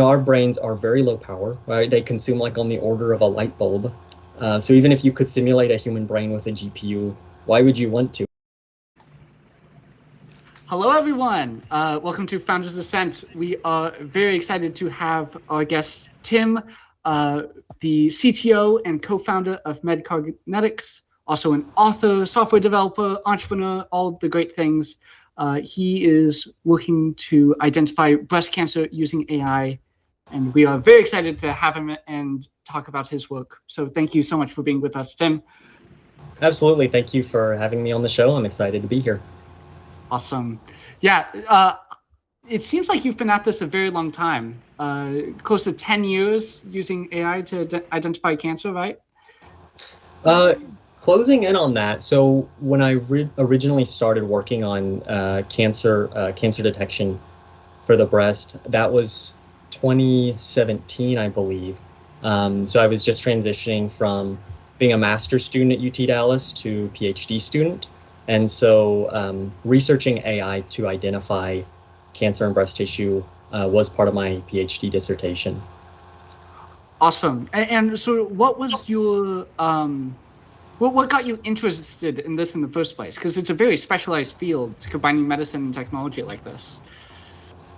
our brains are very low power, right? They consume like on the order of a light bulb. So even if you could simulate a human brain with a GPU, why would you want to? Hello, everyone. Welcome to Founders Ascent. We are very excited to have our guest, Tim, the CTO and co-founder of MedCognetics, also an author, software developer, entrepreneur, all the great things. He is working to identify breast cancer using AI, and we are very excited to have him and talk about his work. So thank you so much for being with us, Tim. Absolutely. Thank you for having me on the show. I'm excited to be here. Awesome. Yeah, it seems like you've been at this a very long time, close to 10 years using AI to identify cancer, right? Closing in on that. So when I originally started working on cancer detection for the breast, that was 2017, I believe. So I was just transitioning from being a master's student at UT Dallas to PhD student. And so researching AI to identify cancer in breast tissue was part of my PhD dissertation. Awesome. And so what was your, what got you interested in this in the first place? Because it's a very specialized field, combining medicine and technology like this.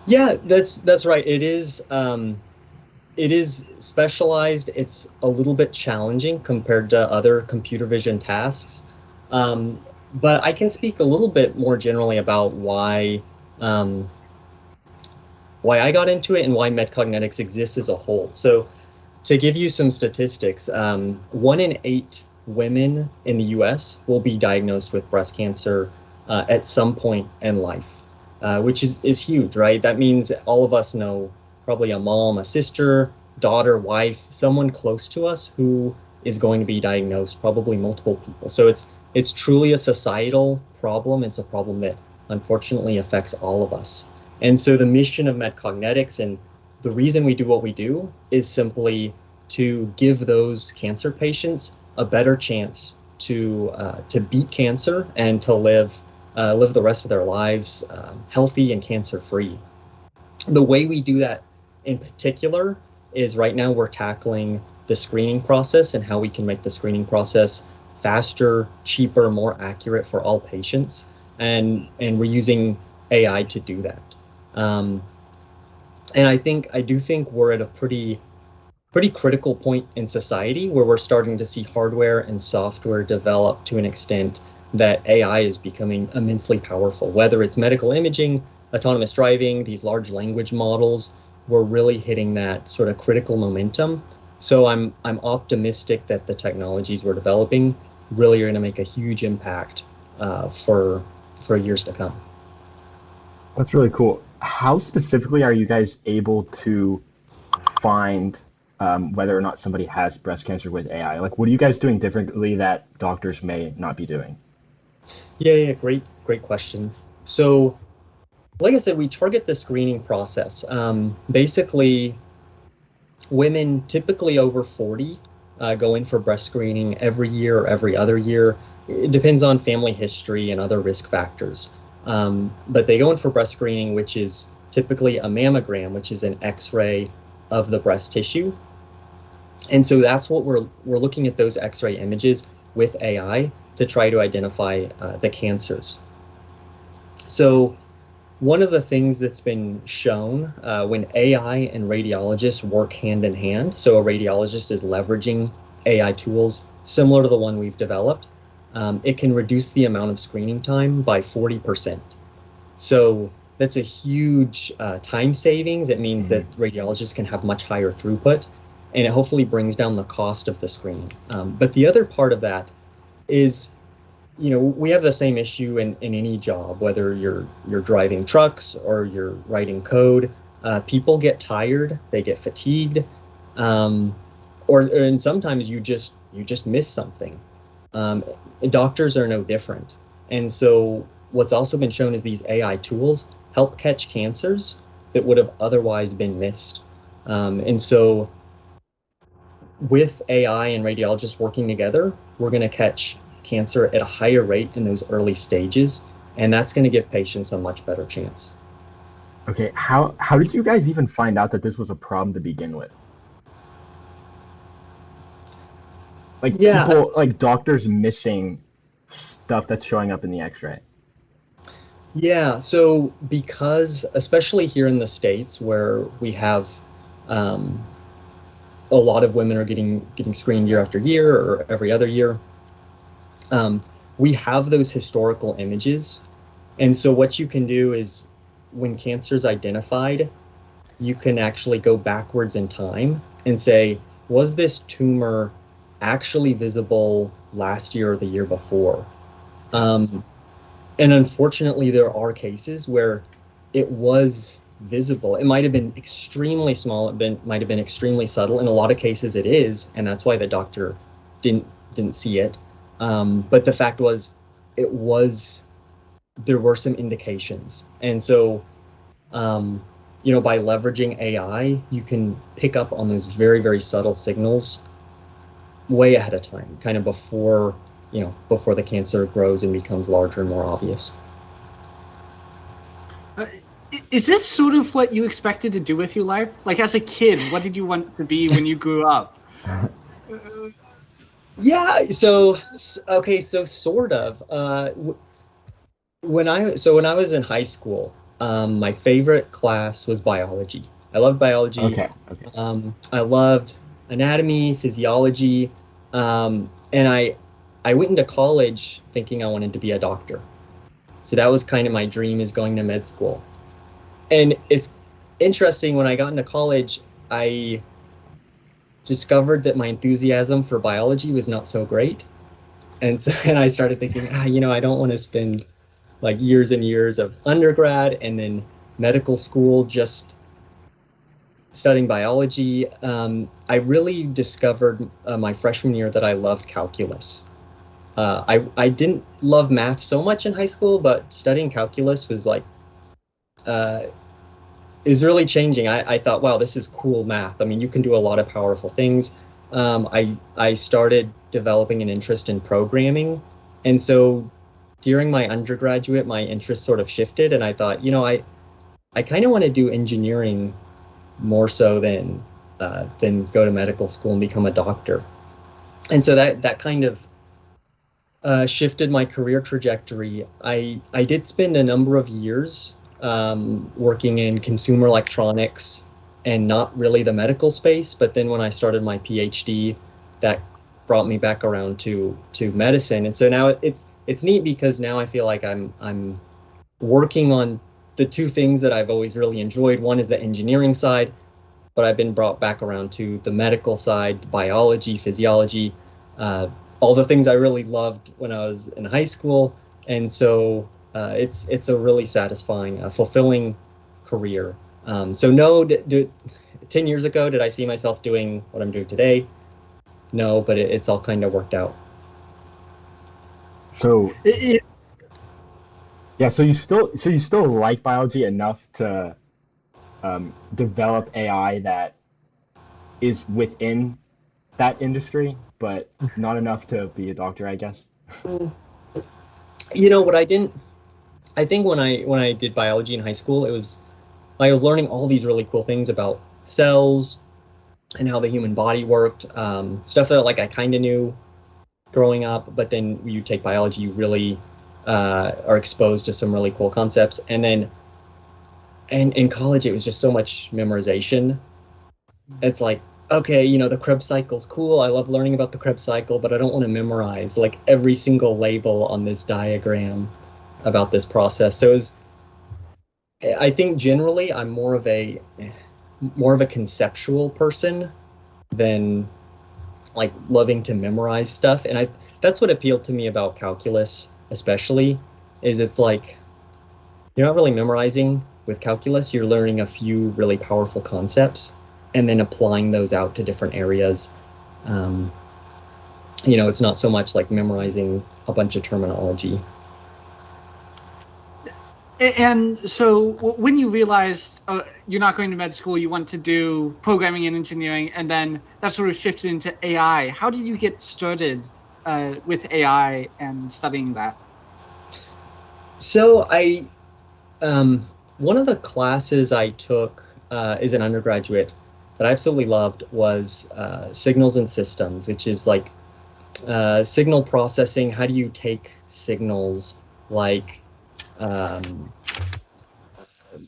Yeah, that's right. It is specialized. It's a little bit challenging compared to other computer vision tasks. But I can speak a little bit more generally about why I got into it and why MedCognetics exists as a whole. So to give you some statistics, 1 in 8 women in the US will be diagnosed with breast cancer at some point in life, which is huge, right? That means all of us know probably a mom, a sister, daughter, wife, someone close to us who is going to be diagnosed, probably multiple people. So it's truly a societal problem. It's a problem that unfortunately affects all of us. And so the mission of MedCognetics and the reason we do what we do is simply to give those cancer patients a better chance to beat cancer and to live the rest of their lives healthy and cancer-free. The way we do that in particular is right now we're tackling the screening process and how we can make the screening process faster, cheaper, more accurate for all patients, and we're using AI to do that. And I do think we're at a pretty critical point in society where we're starting to see hardware and software develop to an extent that AI is becoming immensely powerful. Whether it's medical imaging, autonomous driving, these large language models, we're really hitting that sort of critical momentum. So I'm optimistic that the technologies we're developing really are going to make a huge impact for years to come. That's really cool. How specifically are you guys able to find whether or not somebody has breast cancer with AI? Like, what are you guys doing differently that doctors may not be doing? Yeah, great question. So, like I said, we target the screening process. Basically, women typically over 40 go in for breast screening every year or every other year. It depends on family history and other risk factors. But they go in for breast screening, which is typically a mammogram, which is an X-ray of the breast tissue. And so that's what we're looking at, those X-ray images with AI to try to identify the cancers. So one of the things that's been shown when AI and radiologists work hand in hand, so a radiologist is leveraging AI tools similar to the one we've developed, it can reduce the amount of screening time by 40%. So that's a huge time savings. It means that radiologists can have much higher throughput, and it hopefully brings down the cost of the screening. But the other part of that is, we have the same issue in any job, whether you're driving trucks or you're writing code. People get tired, they get fatigued, and sometimes you just miss something. Doctors are no different. And so what's also been shown is these AI tools help catch cancers that would have otherwise been missed. And so with AI and radiologists working together, we're going to catch cancer at a higher rate in those early stages, and that's going to give patients a much better chance. Okay, how did you guys even find out that this was a problem to begin with? Like Yeah, people, like doctors missing stuff that's showing up in the X-ray. yeah. So because, especially here in the States, where we have um, a lot of women are getting screened year after year or every other year, um, we have those historical images. And so what you can do is when cancer is identified, you can actually go backwards in time and say, was this tumor actually visible last year or the year before? Um, and unfortunately, there are cases where it was visible. It might have been extremely small. Might have been extremely subtle. In a lot of cases, it is, and that's why the doctor didn't didn't see it. But the fact was, it was. There were some indications, and so by leveraging AI, you can pick up on those very, very subtle signals way ahead of time, kind of before the cancer grows and becomes larger and more obvious. Uh, is this sort of what you expected to do with your life? Like as a kid, what did you want to be when you grew up? Yeah, okay, so sort of. When I was in high school, my favorite class was biology. I loved biology. Okay, okay. I loved anatomy, physiology, and I went into college thinking I wanted to be a doctor. So that was kind of my dream, is going to med school. And it's interesting, when I got into college, I discovered that my enthusiasm for biology was not so great. And so and I started thinking, I don't want to spend like years and years of undergrad and then medical school just studying biology. I really discovered my freshman year that I loved calculus. I didn't love math so much in high school, but studying calculus was like uh, is really changing. I thought, wow, this is cool math. I mean, you can do a lot of powerful things. I started developing an interest in programming, and so during my undergraduate, my interest sort of shifted, and I thought, I kind of want to do engineering more so than go to medical school and become a doctor. And so that kind of shifted my career trajectory. I did spend a number of years working in consumer electronics and not really the medical space. But then when I started my PhD, that brought me back around to medicine. And so now it's neat because now I feel like I'm working on the two things that I've always really enjoyed. One is the engineering side, but I've been brought back around to the medical side, the biology, physiology, uh, all the things I really loved when I was in high school. And so it's a really satisfying, fulfilling career. So no, 10 years ago, did I see myself doing what I'm doing today? No, but it's all kind of worked out. So It, yeah, so you still like biology enough to develop AI that is within that industry, but not enough to be a doctor, I guess. What I think when I did biology in high school, it was I was learning all these really cool things about cells and how the human body worked, stuff that like I kind of knew growing up, but then you take biology, you really are exposed to some really cool concepts. And then and in college, it was just so much memorization. It's like, okay, the Krebs cycle's cool. I love learning about the Krebs cycle, but I don't want to memorize like every single label on this diagram about this process. I think generally I'm more of a conceptual person than like loving to memorize stuff. And that's what appealed to me about calculus, especially, is it's like you're not really memorizing with calculus. You're learning a few really powerful concepts and then applying those out to different areas. Um, it's not so much like memorizing a bunch of terminology. and so when you realized you're not going to med school, you want to do programming and engineering, and then that sort of shifted into AI. How did you get started with AI and studying that? So um, one of the classes I took as an undergraduate that I absolutely loved was signals and systems, which is like signal processing. How do you take signals like, let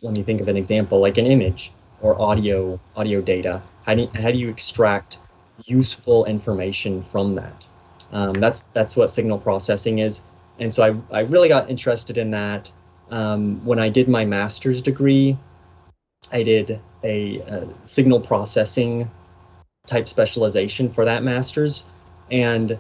me think of an example, like an image or audio data. How do you extract useful information from that? That's what signal processing is. And so I really got interested in that. When I did my master's degree, I did a signal processing type specialization for that master's, and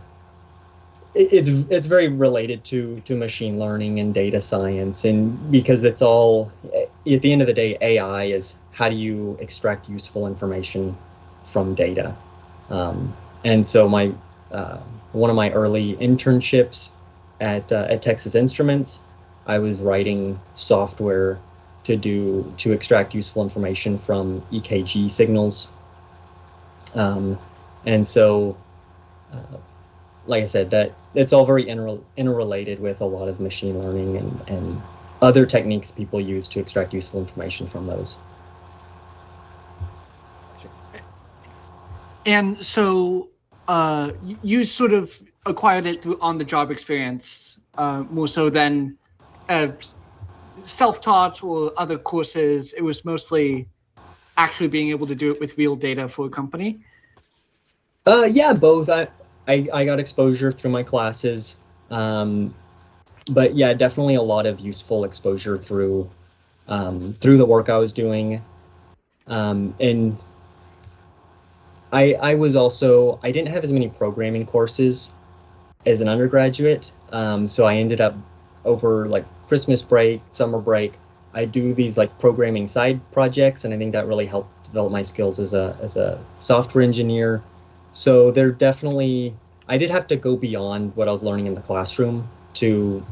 it's very related to machine learning and data science, and because it's all, at the end of the day, AI is how do you extract useful information from data. And so my one of my early internships at Texas Instruments, I was writing software to extract useful information from EKG signals. And so, like I said, that it's all very interrelated with a lot of machine learning and other techniques people use to extract useful information from those. And so you sort of acquired it through on-the-job experience, more so than self-taught or other courses. It was mostly actually being able to do it with real data for a company. Yeah, both. I got exposure through my classes, but yeah, definitely a lot of useful exposure through the work I was doing. And I was also, I didn't have as many programming courses as an undergraduate, so I ended up over like Christmas break, summer break, I do these like programming side projects, and I think that really helped develop my skills as a software engineer. So there definitely, I did have to go beyond what I was learning in the classroom to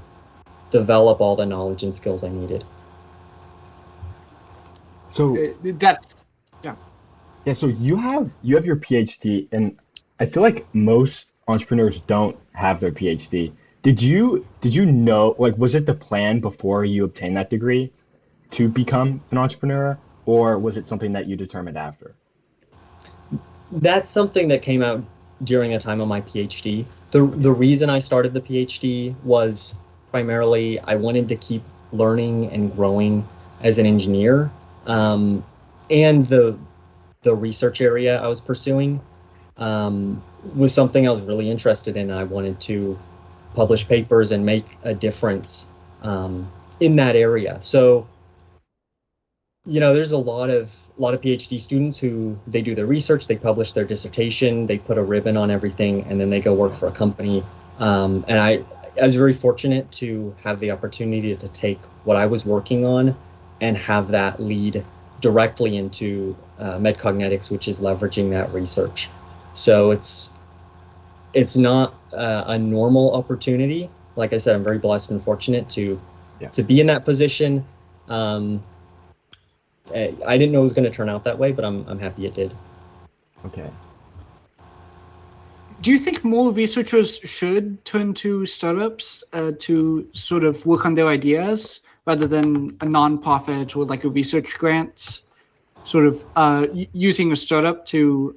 develop all the knowledge and skills I needed. So That's yeah, so you have your PhD, and I feel like most entrepreneurs don't have their PhD. Did you know, like, was it the plan before you obtained that degree to become an entrepreneur, or was it something that you determined after? That's something that came out during a time of my PhD. The reason I started the PhD was primarily I wanted to keep learning and growing as an engineer, and the research area I was pursuing was something I was really interested in. I wanted to publish papers and make a difference in that area. So, there's a lot of PhD students who they do their research, they publish their dissertation, they put a ribbon on everything, and then they go work for a company. And I was very fortunate to have the opportunity to take what I was working on and have that lead directly into MedCognetics, which is leveraging that research. So it's not a normal opportunity. Like I said, I'm very blessed and fortunate to be in that position. I didn't know it was going to turn out that way, but I'm happy it did. Okay. Do you think more researchers should turn to startups to sort of work on their ideas rather than a nonprofit or like a research grant, sort of using a startup to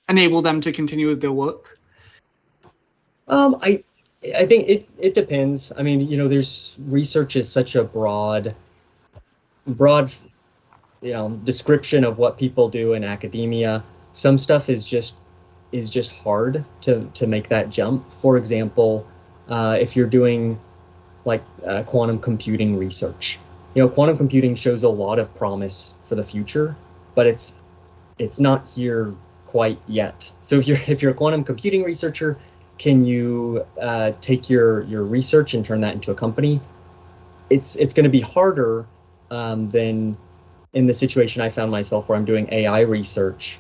enable them to continue with their work? I think it depends. I mean, there's research is such a broad description of what people do in academia. Some stuff is just hard to make that jump. For example, if you're doing like quantum computing research, quantum computing shows a lot of promise for the future, but it's not here quite yet. So if you're a quantum computing researcher, can you take your research and turn that into a company? It's going to be harder than in the situation I found myself where I'm doing AI research,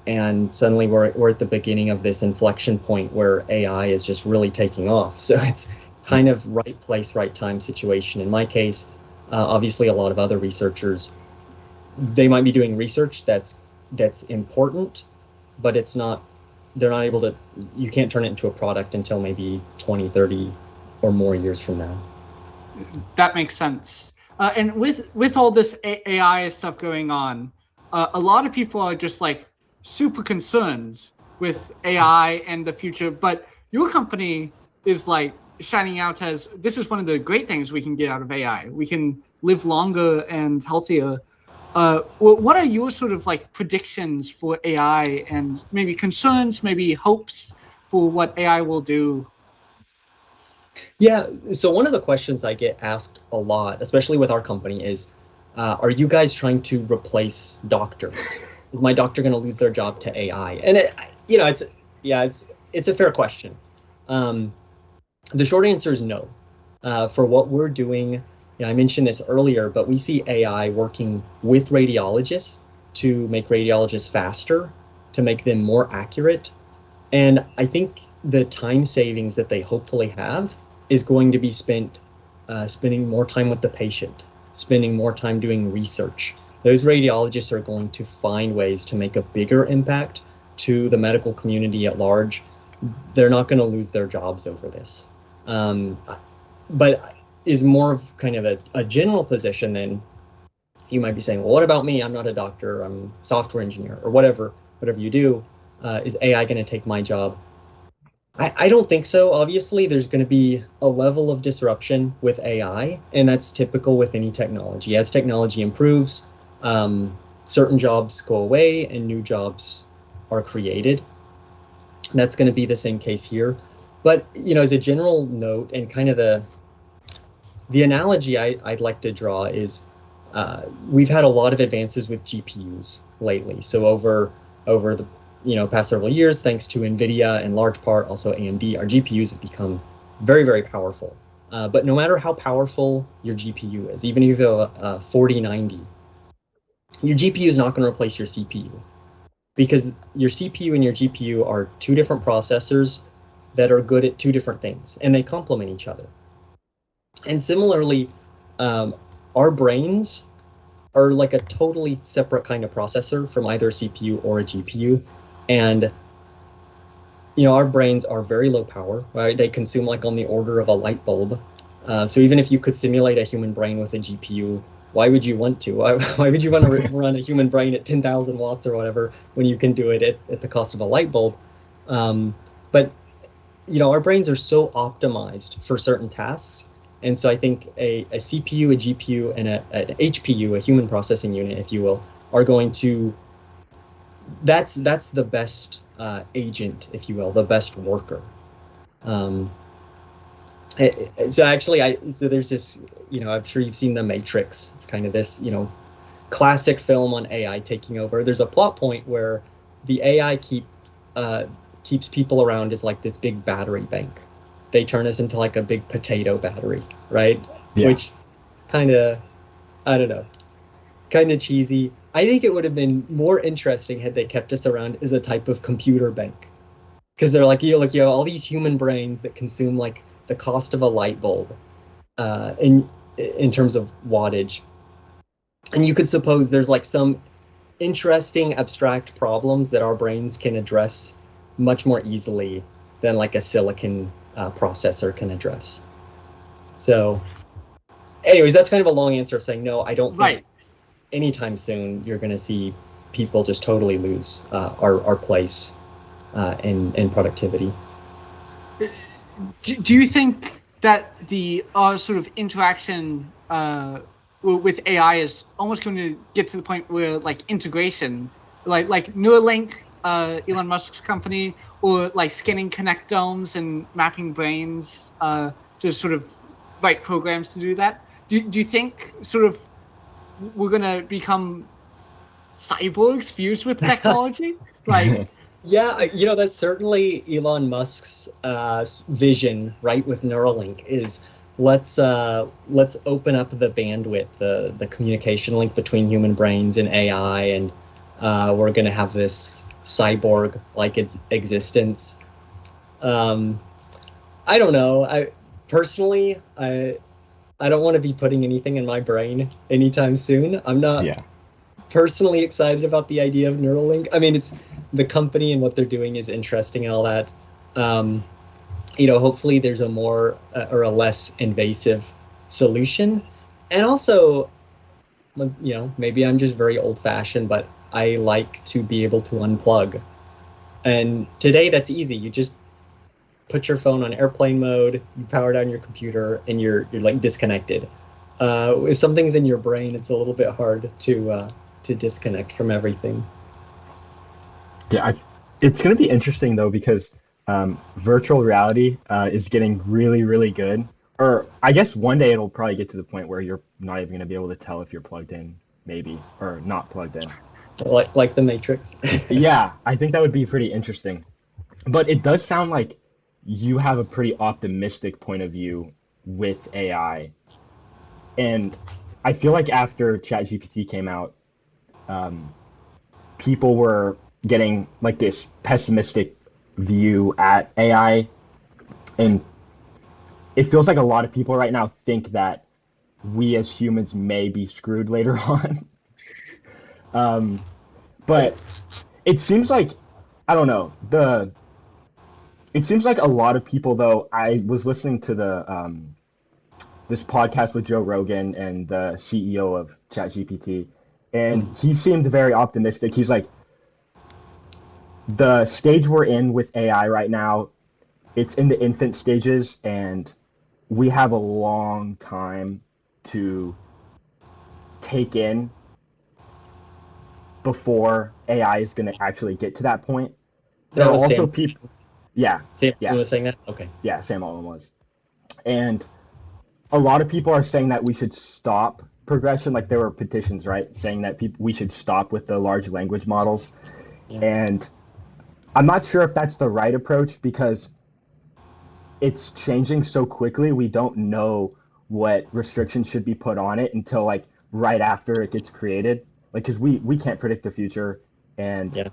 and suddenly we're at the beginning of this inflection point where AI is just really taking off. So it's kind of right place, right time situation. In my case, obviously a lot of other researchers, they might be doing research that's important, but they're not able to, you can't turn it into a product until maybe 20, 30 or more years from now. That makes sense. And with all this AI stuff going on, a lot of people are just like super concerned with AI and the future. But your company is like shining out as this is one of the great things we can get out of AI. We can live longer and healthier. What are your sort of like predictions for AI and maybe concerns, maybe hopes for what AI will do? Yeah, so one of the questions I get asked a lot, especially with our company, is, are you guys trying to replace doctors? Is my doctor going to lose their job to AI? And it's a fair question. The short answer is no. For what we're doing, I mentioned this earlier, but we see AI working with radiologists to make radiologists faster, to make them more accurate. And I think the time savings that they hopefully have is going to be spent spending more time with the patient, spending more time doing research. Those radiologists are going to find ways to make a bigger impact to the medical community at large. They're not going to lose their jobs over this. But is more of kind of a general position, then you might be saying, well, what about me? I'm not a doctor, I'm a software engineer, or whatever you do. Is AI going to take my job? I don't think so. Obviously, there's going to be a level of disruption with AI, and that's typical with any technology. As technology improves, certain jobs go away and new jobs are created. That's going to be the same case here. But, as a general note, and kind of the analogy I'd like to draw is we've had a lot of advances with GPUs lately. So over the past several years, thanks to NVIDIA, in large part also AMD, our GPUs have become very, very powerful. But no matter how powerful your GPU is, even if you have a 4090, your GPU is not going to replace your CPU, because your CPU and your GPU are two different processors that are good at two different things, and they complement each other. And similarly, our brains are like a totally separate kind of processor from either a CPU or a GPU. And our brains are very low power, right? They consume like on the order of a light bulb. So even if you could simulate a human brain with a GPU, why would you want to? Why would you want to run a human brain at 10,000 watts or whatever when you can do it at the cost of a light bulb? But our brains are so optimized for certain tasks. And so I think a CPU, a GPU, and an HPU, a human processing unit, if you will, are going to, that's the best agent, if you will, the best worker. So actually, so there's this, I'm sure you've seen The Matrix. It's kind of this, classic film on AI taking over. There's a plot point where the AI keeps people around as like this big battery bank. They turn us into like a big potato battery, right? Yeah. Which kind of, I don't know, kind of cheesy. I think it would have been more interesting had they kept us around as a type of computer bank, because they're like, you have all these human brains that consume like the cost of a light bulb, in terms of wattage, and you could suppose there's like some interesting abstract problems that our brains can address much more easily than like a silicon processor can address. So anyways, that's kind of a long answer of saying no, I don't think anytime soon you're going to see people just totally lose our place in productivity. Do you think that the sort of interaction with AI is almost going to get to the point where like integration, like Neuralink, Elon Musk's company, or like scanning connectomes and mapping brains to sort of write programs to do that? Do you think sort of we're going to become cyborgs fused with technology? Like, yeah, that's certainly Elon Musk's vision, right? With Neuralink is let's open up the bandwidth, the communication link between human brains and AI, and we're going to have this cyborg like its existence. I don't know. I personally don't want to be putting anything in my brain anytime soon. I'm not personally excited about the idea of Neuralink. I mean, it's the company and what they're doing is interesting and all that. Hopefully there's a more or a less invasive solution. And also, maybe I'm just very old-fashioned, but I like to be able to unplug. And today that's easy. You just put your phone on airplane mode, you power down your computer, and you're like disconnected. With some things in your brain, it's a little bit hard to disconnect from everything. Yeah, it's going to be interesting though because virtual reality is getting really, really good. Or I guess one day it'll probably get to the point where you're not even going to be able to tell if you're plugged in, maybe, or not plugged in. Like the Matrix. Yeah, I think that would be pretty interesting. But it does sound like you have a pretty optimistic point of view with AI. And I feel like after ChatGPT came out, um, people were getting like this pessimistic view at AI, and it feels like a lot of people right now think that we as humans may be screwed later on. Um, but it seems like I don't know the. It seems like a lot of people though. I was listening to the this podcast with Joe Rogan and the CEO of ChatGPT, and Mm. he seemed very optimistic. He's like, the stage we're in with AI right now, it's in the infant stages, and we have a long time to take in before AI is going to actually get to that point. There That are was also Sam. people, yeah, Sam yeah, was saying that. Okay. yeah, Sam Altman was. And a lot of people are saying that we should stop progression. Like there were petitions, right, saying that we should stop with the large language models. Yeah. And I'm not sure if that's the right approach because it's changing so quickly. We don't know what restrictions should be put on it until like right after it gets created. Like, because we can't predict the future, and Yeah.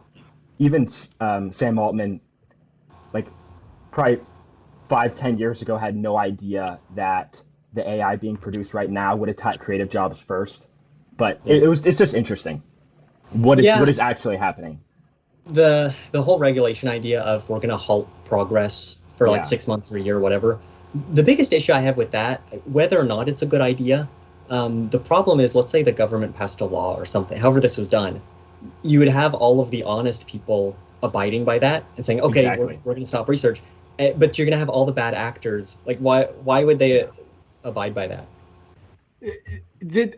even Sam Altman, like probably 5, 10 years ago, had no idea that the AI being produced right now would attack creative jobs first. But Yeah. it's just interesting. What Yeah. is actually happening? The whole regulation idea of we're going to halt progress for like Yeah, 6 months or a year or whatever. The biggest issue I have with that, whether or not it's a good idea, the problem is, let's say the government passed a law or something, however this was done, you would have all of the honest people abiding by that and saying, okay, exactly. we're going to stop research. But you're going to have all the bad actors. Like, why would they abide by that?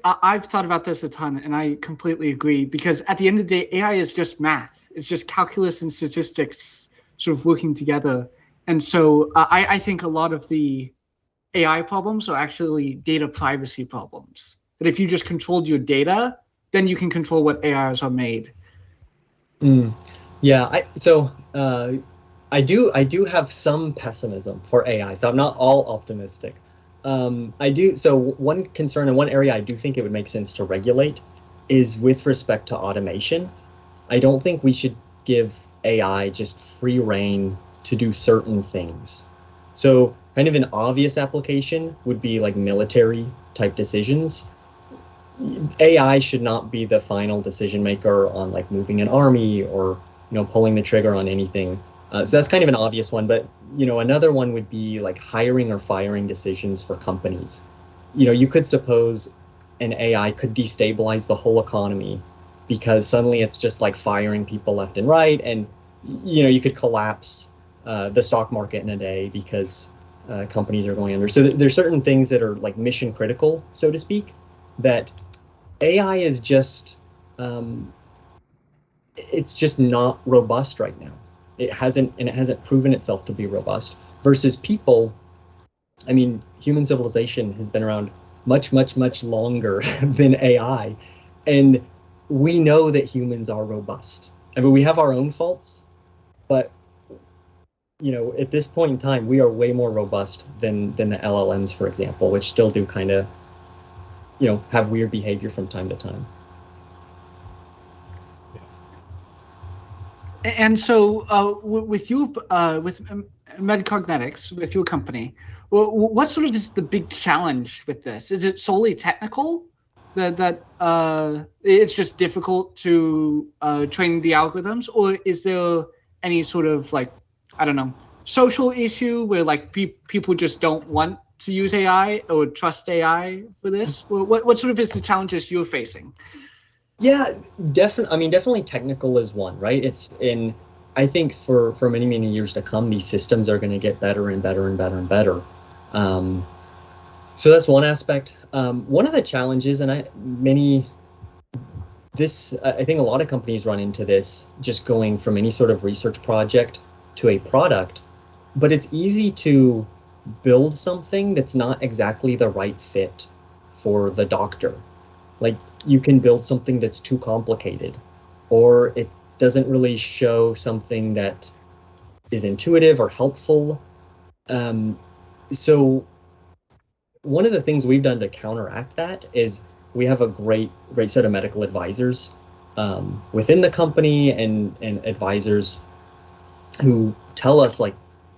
I've thought about this a ton, and I completely agree. Because at the end of the day, AI is just math. It's just calculus and statistics sort of working together. And so I think a lot of the AI problems are actually data privacy problems. That if you just controlled your data, then you can control what AIs are made. Mm. Yeah, I do have some pessimism for AI, so I'm not all optimistic. I do so one concern and one area I do think it would make sense to regulate is with respect to automation. I don't think we should give AI just free rein to do certain things. So kind of an obvious application would be like military type decisions. AI should not be the final decision maker on like moving an army or pulling the trigger on anything. So that's kind of an obvious one, but another one would be like hiring or firing decisions for companies. You could suppose an AI could destabilize the whole economy because suddenly it's just like firing people left and right, and you could collapse the stock market in a day because companies are going under. So there's certain things that are like mission critical, so to speak, that AI is just it's just not robust right now. It hasn't proven itself to be robust versus people. I mean, human civilization has been around much, much, much longer than AI, and we know that humans are robust. I mean, we have our own faults, but at this point in time, we are way more robust than the LLMs, for example, which still do kind of have weird behavior from time to time. And so, with you, with MedCognetics, with your company, what sort of is the big challenge with this? Is it solely technical that it's just difficult to train the algorithms, or is there any sort of like, I don't know, social issue where like people just don't want to use AI or trust AI for this? What sort of is the challenges you're facing? Yeah, definitely. I mean, definitely technical is one, right? It's in, I think for many, many years to come, these systems are going to get better and better and better and better. So that's one aspect. One of the challenges, and I think a lot of companies run into this, just going from any sort of research project to a product, but it's easy to build something that's not exactly the right fit for the doctor. Like, you can build something that's too complicated, or it doesn't really show something that is intuitive or helpful. So one of the things we've done to counteract that is we have a great set of medical advisors within the company, and advisors who tell us, like,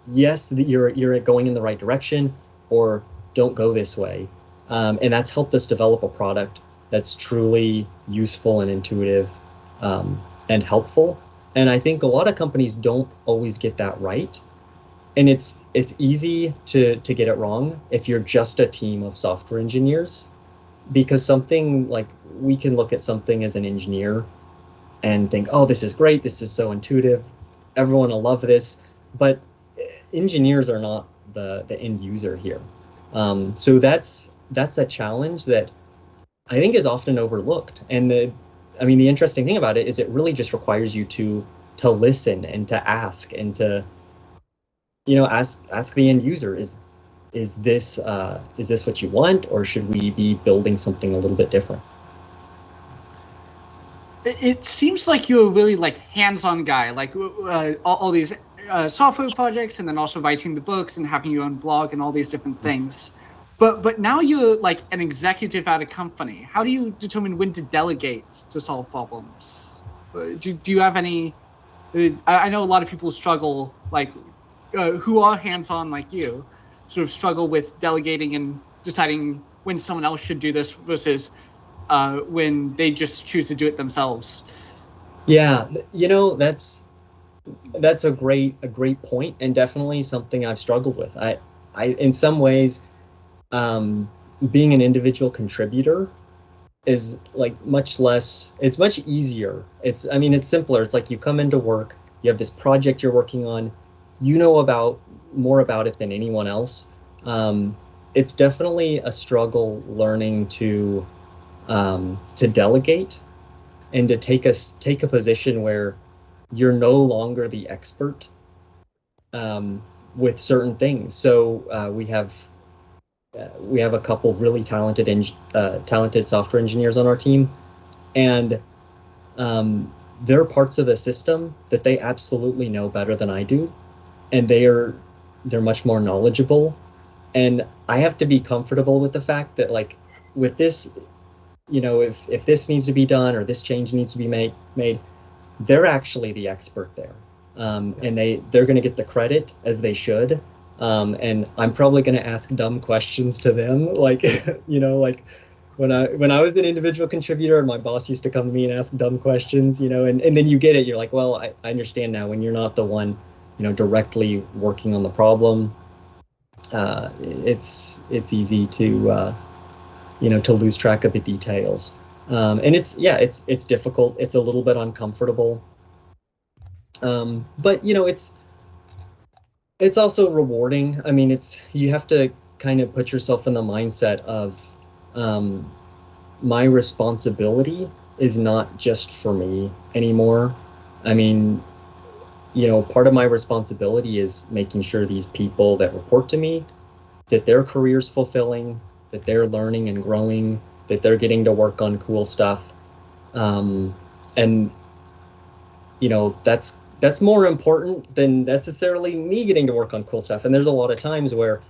yes, you're going in the right direction, or don't go this way. And that's helped us develop a product that's truly useful and intuitive, and helpful. And I think a lot of companies don't always get that right. And it's easy to get it wrong if you're just a team of software engineers, because something like, we can look at something as an engineer and think, oh, this is great, this is so intuitive, everyone will love this. But engineers are not the end user here. So that's a challenge that I think is often overlooked. And the interesting thing about it is it really just requires you to listen and to ask, and to ask the end user, is this what you want, or should we be building something a little bit different? It seems like you're a really like hands-on guy, like all these software projects, and then also writing the books and having your own blog and all these different things. But now you're like an executive at a company. How do you determine when to delegate to solve problems? Do you have any? I know a lot of people struggle, like who are hands-on like you, sort of struggle with delegating and deciding when someone else should do this versus when they just choose to do it themselves. Yeah, that's a great point, and definitely something I've struggled with. I in some ways, being an individual contributor is like it's much easier. It's simpler. It's like, you come into work, you have this project you're working on, you know more about it than anyone else. It's definitely a struggle learning to delegate, and to take a position where you're no longer the expert with certain things. So we have a couple really talented software engineers on our team, and there are parts of the system that they absolutely know better than I do, and they're much more knowledgeable. And I have to be comfortable with the fact that, like, with this, if this needs to be done, or this change needs to be made, they're actually the expert there. And they're going to get the credit, as they should. And I'm probably going to ask dumb questions to them, like, like when I was an individual contributor, and my boss used to come to me and ask dumb questions, and then you get it. You're like, well, I understand now, when you're not the one, directly working on the problem. It's easy to to lose track of the details. And it's difficult. It's a little bit uncomfortable. But it's also rewarding. You have to kind of put yourself in the mindset of, my responsibility is not just for me anymore. Part of my responsibility is making sure these people that report to me, that their career's fulfilling, that they're learning and growing, that they're getting to work on cool stuff. And that's more important than necessarily me getting to work on cool stuff. And there's a lot of times where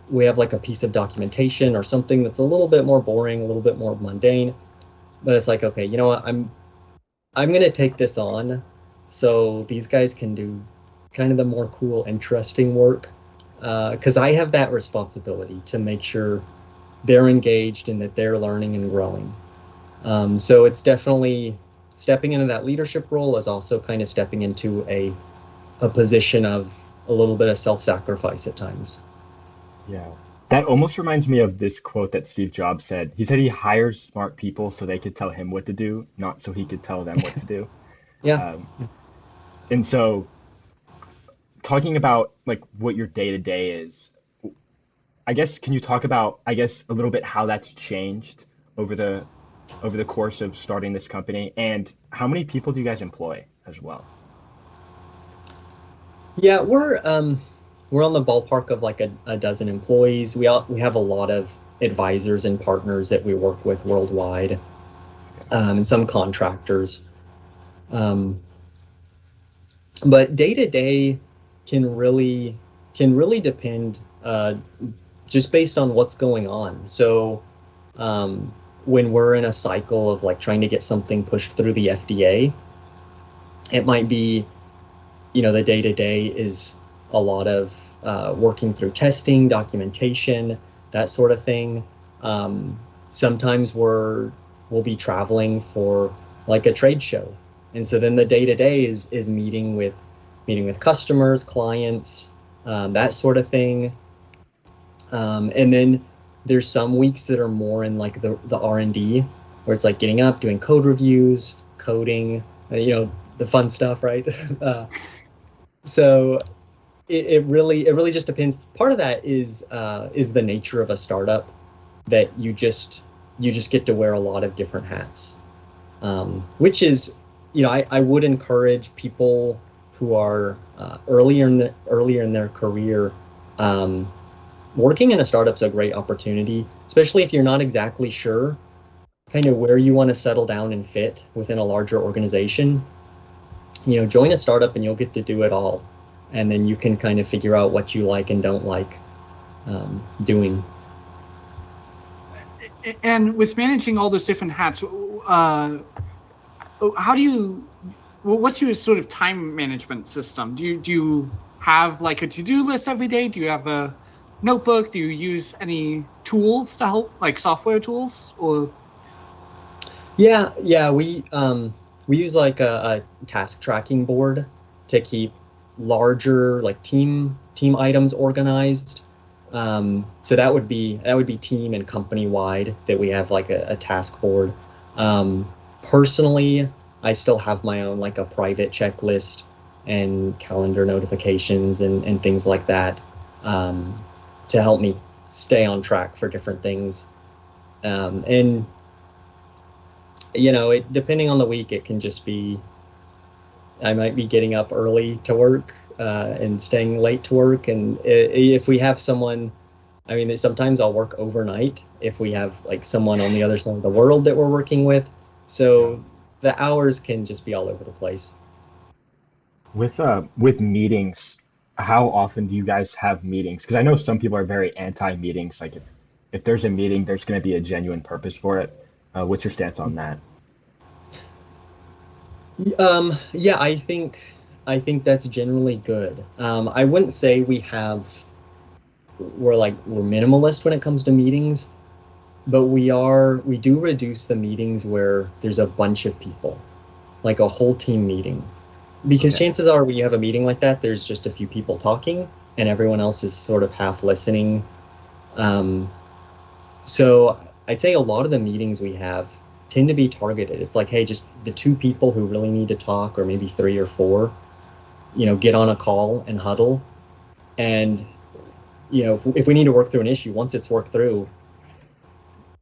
we have like a piece of documentation or something that's a little bit more boring, a little bit more mundane, but it's like, okay, you know what, I'm going to take this on so these guys can do kind of the more cool, interesting work, because I have that responsibility to make sure they're engaged and that they're learning and growing. So it's definitely stepping into that leadership role, is also kind of stepping into a position of a little bit of self-sacrifice at times. Yeah. That almost reminds me of this quote that Steve Jobs said. He said he hires smart people so they could tell him what to do, not so he could tell them what to do. Yeah. Um, and so, talking about like what your day to day is, I guess can you talk about, I guess, a little bit how that's changed over the course of starting this company, and how many people do you guys employ as well? Yeah, we're on the ballpark of like a dozen employees. We have a lot of advisors and partners that we work with worldwide, Okay. and some contractors. Um, but day to day can really can really depend just based on what's going on. So um, when we're in a cycle of like trying to get something pushed through the FDA, it might be, the day to day is a lot of working through testing, documentation, that sort of thing. Sometimes we'll be traveling for like a trade show, and so then the day to day is meeting with customers, clients, that sort of thing. And then there's some weeks that are more in like the R&D, where it's like getting up, doing code reviews, coding, the fun stuff, right? uh, so it really just depends. Part of that is the nature of a startup, that you just get to wear a lot of different hats, which is, I would encourage people who are earlier in their career. Working in a startup's a great opportunity, especially if you're not exactly sure kind of where you want to settle down and fit within a larger organization. Join a startup and you'll get to do it all, and then you can kind of figure out what you like and don't like doing. And with managing all those different hats, how do you? What's your sort of time management system? Do you have like a to-do list every day? Do you have a notebook? Do you use any tools to help, like software tools? Or Yeah, we use like a task tracking board to keep larger like team items organized. So that would be team and company wide, that we have like a task board. Personally, I still have my own like a private checklist and calendar notifications and things like that, um, to help me stay on track for different things. And depending on the week, it can just be, I might be getting up early to work, and staying late to work. And if we have someone, I mean, sometimes I'll work overnight if we have like someone on the other side of the world that we're working with. Yeah. So the hours can just be all over the place. With meetings, how often do you guys have meetings? Because I know some people are very anti-meetings. Like if there's a meeting, there's going to be a genuine purpose for it. What's your stance on that? Yeah, I think that's generally good. I wouldn't say we're minimalist when it comes to meetings, but we do reduce the meetings where there's a bunch of people, like a whole team meeting. Because Okay. chances are when you have a meeting like that, there's just a few people talking and everyone else is sort of half listening. Um, so I'd say a lot of the meetings we have tend to be targeted. It's like, hey, just the two people who really need to talk, or maybe three or four, get on a call and huddle. And, if we need to work through an issue, once it's worked through,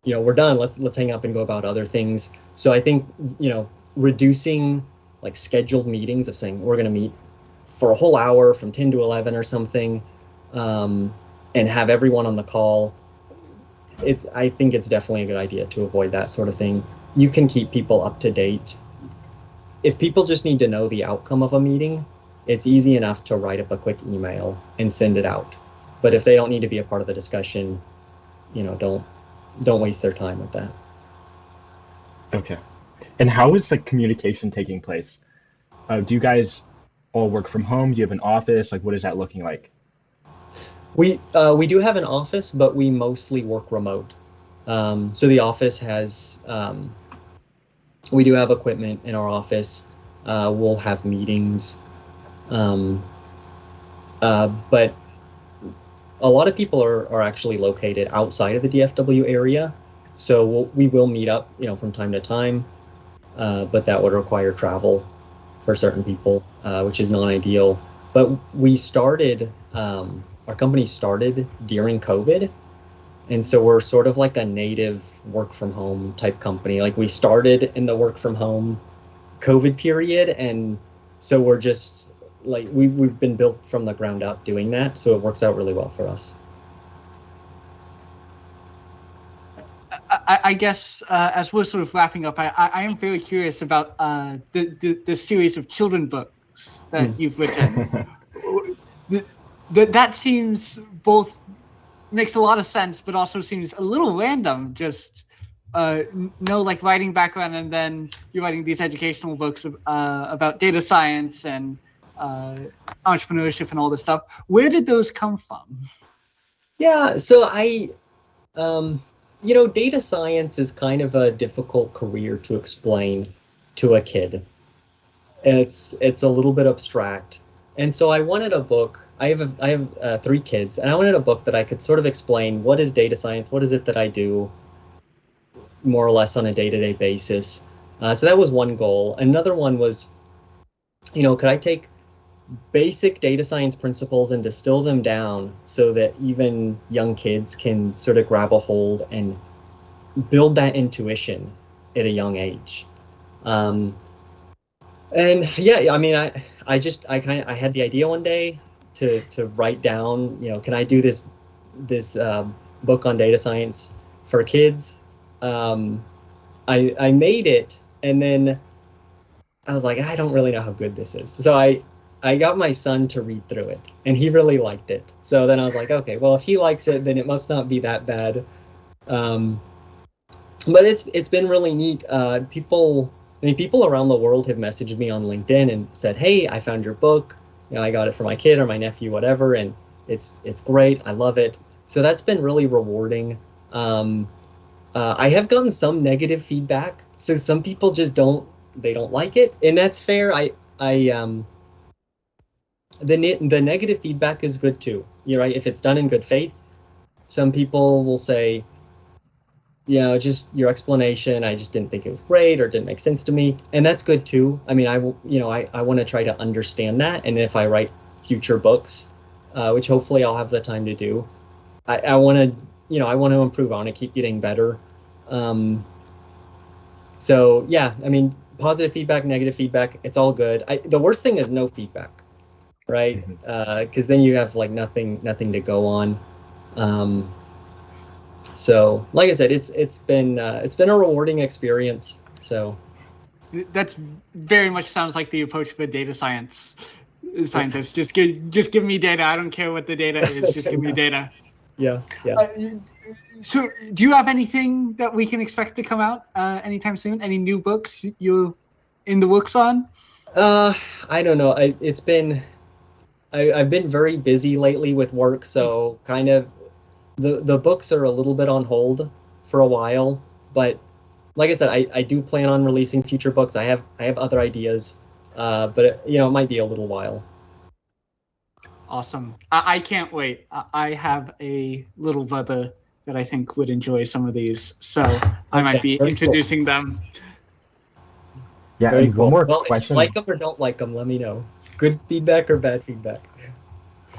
we're done. Let's hang up and go about other things. So I think, reducing like scheduled meetings of saying we're going to meet for a whole hour from 10 to 11 or something, um, and have everyone on the call. I think it's definitely a good idea to avoid that sort of thing. You can keep people up to date. If people just need to know the outcome of a meeting, it's easy enough to write up a quick email and send it out. But if they don't need to be a part of the discussion, don't waste their time with that. Okay. And how is like communication taking place? Do you guys all work from home? Do you have an office? Like, what is that looking like? We do have an office, but we mostly work remote. So the office has we do have equipment in our office. We'll have meetings, but a lot of people are actually located outside of the DFW area, so we will meet up, from time to time, but that would require travel for certain people, which is not ideal. But our company started during COVID, and so we're sort of like a native work from home type company. Like we started in the work from home COVID period, and so we're just like we've been built from the ground up doing that, so it works out really well for us. I guess as we're sort of wrapping up, I am very curious about the series of children books that you've written. That seems both makes a lot of sense, but also seems a little random. Just no like writing background, and then you're writing these educational books about data science and entrepreneurship and all this stuff. Where did those come from? Yeah, so data science is kind of a difficult career to explain to a kid. It's a little bit abstract. And so I wanted a book. I have 3 kids, and I wanted a book that I could sort of explain what is data science, what is it that I do more or less on a day-to-day basis. So that was one goal. Another one was, could I take basic data science principles and distill them down so that even young kids can sort of grab a hold and build that intuition at a young age. And yeah, I mean, I had the idea one day to write down, can I do this book on data science for kids? I made it, and then I was like, I don't really know how good this is. So I got my son to read through it, and he really liked it. So then I was like, okay, well, if he likes it, then it must not be that bad. But it's been really neat. People around the world have messaged me on LinkedIn and said, hey, I found your book. I got it for my kid or my nephew, whatever, and it's great. I love it. So that's been really rewarding. I have gotten some negative feedback. So some people just don't like it, and that's fair. The negative feedback is good too. You're right. If it's done in good faith, some people will say, just your explanation, I just didn't think it was great or didn't make sense to me, and that's good too. I mean, I want to try to understand that, and if I write future books, which hopefully I'll have the time to do, I want to improve. I want to keep getting better. So yeah, I mean, positive feedback, negative feedback, it's all good. The worst thing is no feedback, right? Because then you have like nothing to go on. So like I said, it's been a rewarding experience. So that's very much sounds like the approach of a data scientist. Just give me data. I don't care what the data is. Just give me data. Yeah. So do you have anything that we can expect to come out anytime soon? Any new books you're in the works on? I don't know. I've been very busy lately with work, so kind of the books are a little bit on hold for a while, but like I said, I do plan on releasing future books. I have other ideas, but it might be a little while. Awesome. I can't wait. I have a little brother that I think would enjoy some of these, so I might be introducing them. Yeah, very and cool. One more Well, question. If you like them or don't like them, let me know. Good feedback or bad feedback.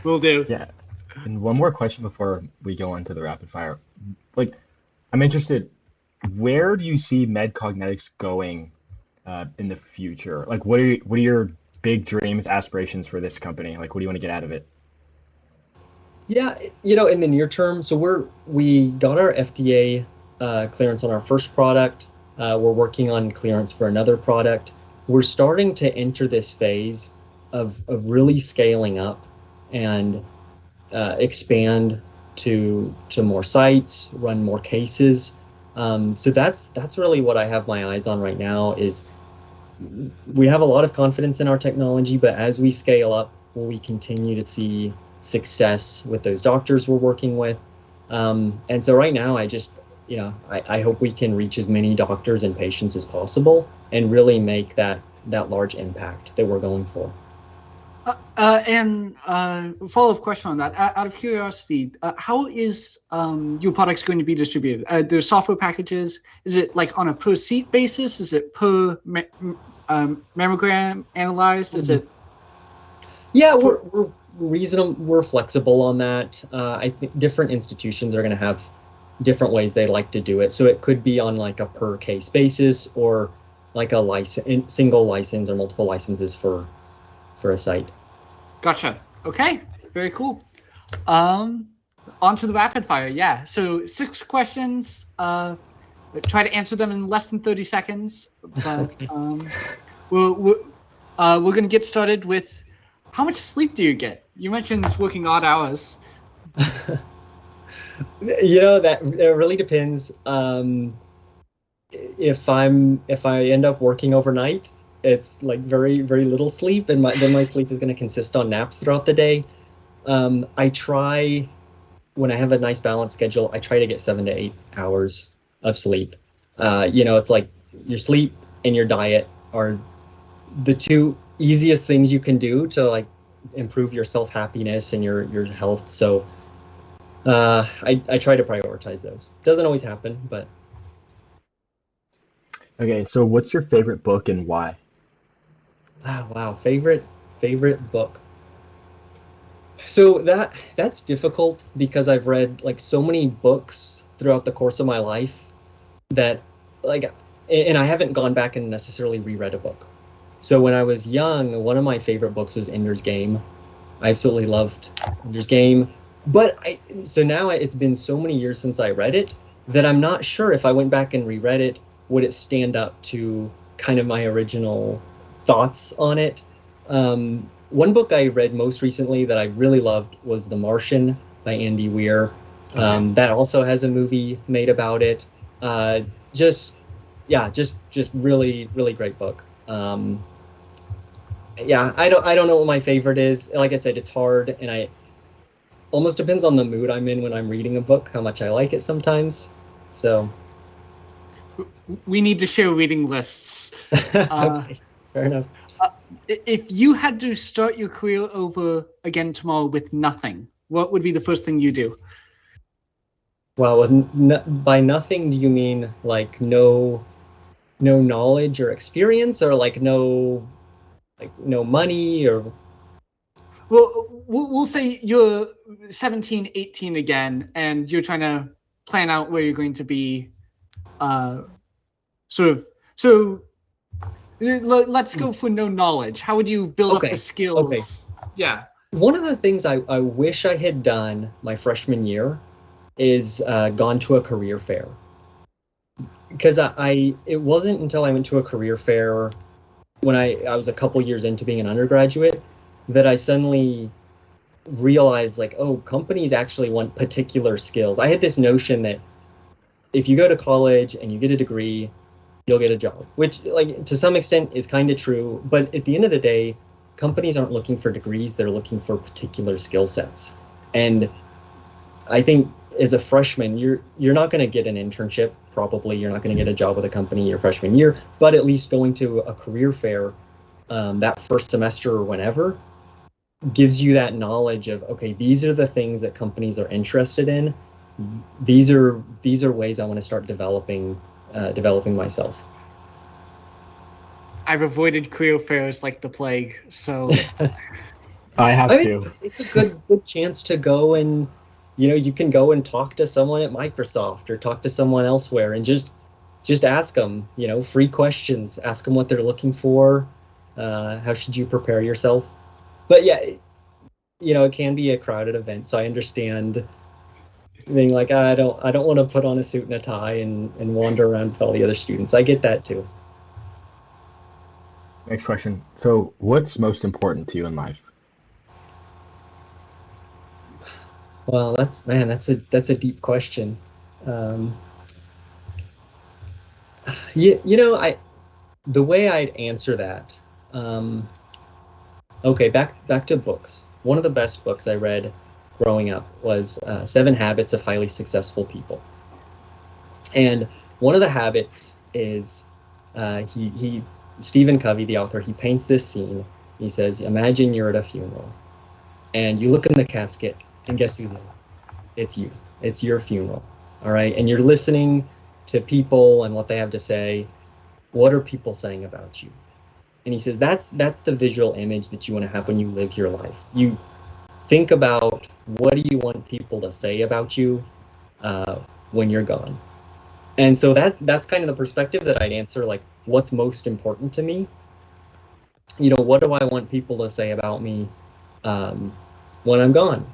Will do. Yeah, and one more question before we go into the rapid fire. Like, I'm interested, where do you see MedCognetics going in the future? Like, what are your big dreams, aspirations for this company? Like, what do you want to get out of it? Yeah, in the near term, so we got our FDA clearance on our first product. We're working on clearance for another product. We're starting to enter this phase of really scaling up and expand to more sites, run more cases. So that's really what I have my eyes on right now. Is we have a lot of confidence in our technology, but as we scale up, will we continue to see success with those doctors we're working with? And so right now, I hope we can reach as many doctors and patients as possible and really make that large impact that we're going for. And follow-up question on that. Out of curiosity, how is your products going to be distributed? There's software packages. Is it like on a per seat basis? Is it per mammogram analyzed? Is it? Yeah, we're reasonable. We're flexible on that. I think different institutions are going to have different ways they like to do it. So it could be on like a per case basis, or like a single license or multiple licenses for a site. Gotcha. Okay. Very cool. On to the rapid fire. Yeah. So 6 questions. Try to answer them in less than 30 seconds. But we're going to get started with, how much sleep do you get? You mentioned working odd hours. That it really depends. If I end up working overnight, it's like very, very little sleep, and then my sleep is going to consist on naps throughout the day. I try, when I have a nice balanced schedule, I try to get 7 to 8 hours of sleep. It's like your sleep and your diet are the 2 easiest things you can do to like improve your self-happiness and your health. So I try to prioritize those. Doesn't always happen, but. Okay, so what's your favorite book and why? Wow, favorite book. So that's difficult because I've read like so many books throughout the course of my life that like, and I haven't gone back and necessarily reread a book. So when I was young, one of my favorite books was Ender's Game. I absolutely loved Ender's Game. But so now it's been so many years since I read it that I'm not sure if I went back and reread it, would it stand up to kind of my original thoughts on it. One book I read most recently that I really loved was The Martian by Andy Weir. That also has a movie made about it. Just really, really great book. Yeah, I don't know what my favorite is. Like I said, it's hard, and I almost depends on the mood I'm in when I'm reading a book, how much I like it sometimes. So we need to share reading lists. Okay, fair enough. If you had to start your career over again tomorrow with nothing, what would be the first thing you do? Well, by nothing, do you mean like no knowledge or experience, or like no money, or? Well, we'll say you're 17, 18 again, and you're trying to plan out where you're going to be. So let's go for no knowledge. How would you build up the skills? Okay. Yeah. One of the things I wish I had done my freshman year is gone to a career fair. Because it wasn't until I went to a career fair when I was a couple years into being an undergraduate that I suddenly realized, like, oh, companies actually want particular skills. I had this notion that if you go to college and you get a degree, you'll get a job, which, like, to some extent is kind of true. But at the end of the day, companies aren't looking for degrees, they're looking for particular skill sets. And I think as a freshman, you're not going to get an internship. Probably you're not going to get a job with a company your freshman year, but at least going to a career fair that first semester or whenever gives you that knowledge of, okay, these are the things that companies are interested in. These are ways I want to start developing myself. I've avoided career fairs like the plague, so I have too. It's a good chance to go, and you can go and talk to someone at Microsoft or talk to someone elsewhere and just ask them, free questions. Ask them what they're looking for. How should you prepare yourself? But yeah, it can be a crowded event, so I understand being like, I don't want to put on a suit and a tie and wander around with all the other students. I get that too. Next question. So, what's most important to you in life? Well, that's a deep question. The way I'd answer that. Okay, back to books. One of the best books I read growing up was 7 Habits of Highly Successful People. And one of the habits is Stephen Covey, the author, he paints this scene He says, imagine you're at a funeral and you look in the casket and guess who's there? It's you. It's your funeral. All right. And you're listening to people and what they have to say. What are people saying about you? And he says, that's the visual image that you want to have when you live your life. You think about, what do you want people to say about you when you're gone? And so that's kind of the perspective that I'd answer, like, what's most important to me? What do I want people to say about me when I'm gone?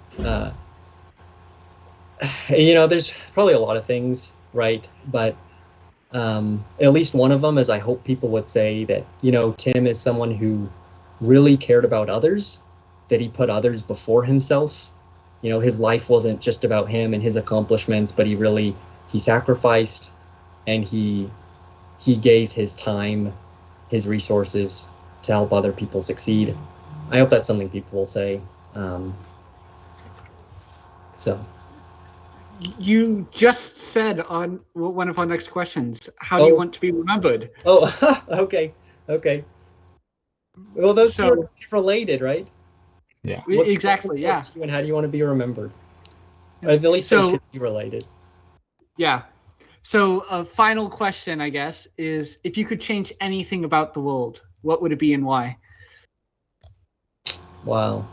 There's probably a lot of things, right? But at least one of them is, I hope people would say that, Tim is someone who really cared about others, that he put others before himself. His life wasn't just about him and his accomplishments, but he sacrificed, and he gave his time, his resources to help other people succeed. I hope that's something people will say. So. You just said on one of our next questions, how do you want to be remembered? Oh, okay. Well, those two are related, right? Yeah. Exactly, yeah. And how do you want to be remembered? Or at least they should be related. Yeah. So a final question, I guess, is if you could change anything about the world, what would it be and why? Wow.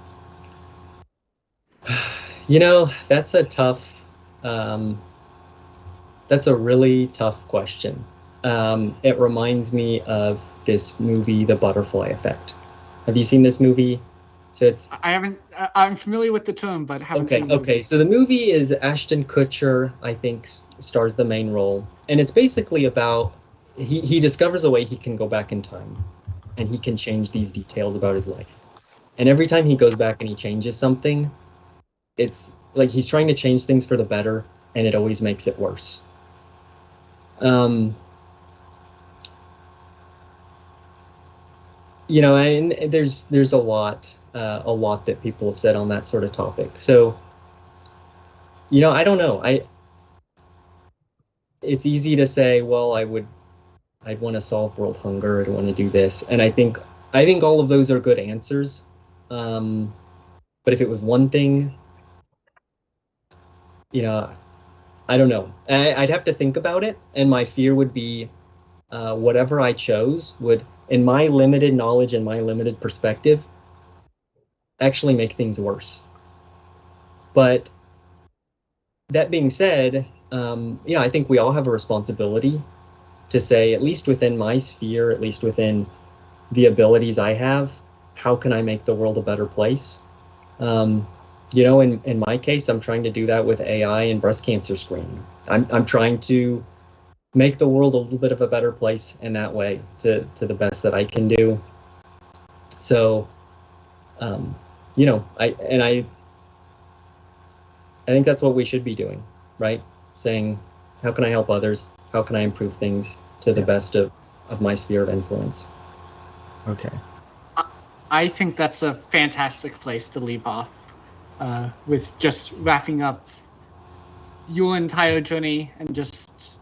That's a really tough question. It reminds me of this movie, The Butterfly Effect. Have you seen this movie? So I haven't. I'm familiar with the term, but haven't seen it. Okay. So the movie is Ashton Kutcher, I think, stars the main role, and it's basically about he discovers a way he can go back in time, and he can change these details about his life. And every time he goes back and he changes something, it's like he's trying to change things for the better, and it always makes it worse. And there's a lot that people have said on that sort of topic. So, I don't know. It's easy to say, well, I'd want to solve world hunger. I'd want to do this, and I think all of those are good answers. But if it was one thing, I don't know. I'd have to think about it, and my fear would be whatever I chose would, in my limited knowledge and my limited perspective, actually make things worse. But that being said, I think we all have a responsibility to say, at least within my sphere, at least within the abilities I have, how can I make the world a better place? In my case, I'm trying to do that with AI and breast cancer screening. I'm trying to make the world a little bit of a better place in that way, to the best that I can do. So, I think that's what we should be doing, right? Saying, how can I help others? How can I improve things to the best of my sphere of influence? Okay. I think that's a fantastic place to leave off, with just wrapping up your entire journey and just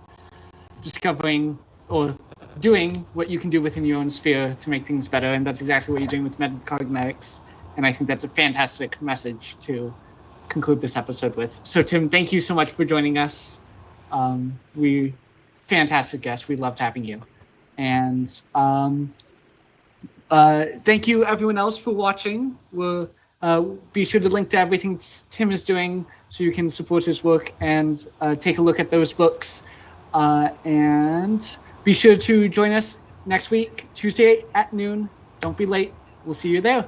discovering or doing what you can do within your own sphere to make things better. And that's exactly what you're doing with MedCognetics. And I think that's a fantastic message to conclude this episode with. So, Tim, thank you so much for joining us. Fantastic guest. We loved having you. And thank you, everyone else, for watching. We'll be sure to link to everything Tim is doing so you can support his work and take a look at those books. And be sure to join us next week, Tuesday at noon. Don't be late. We'll see you there.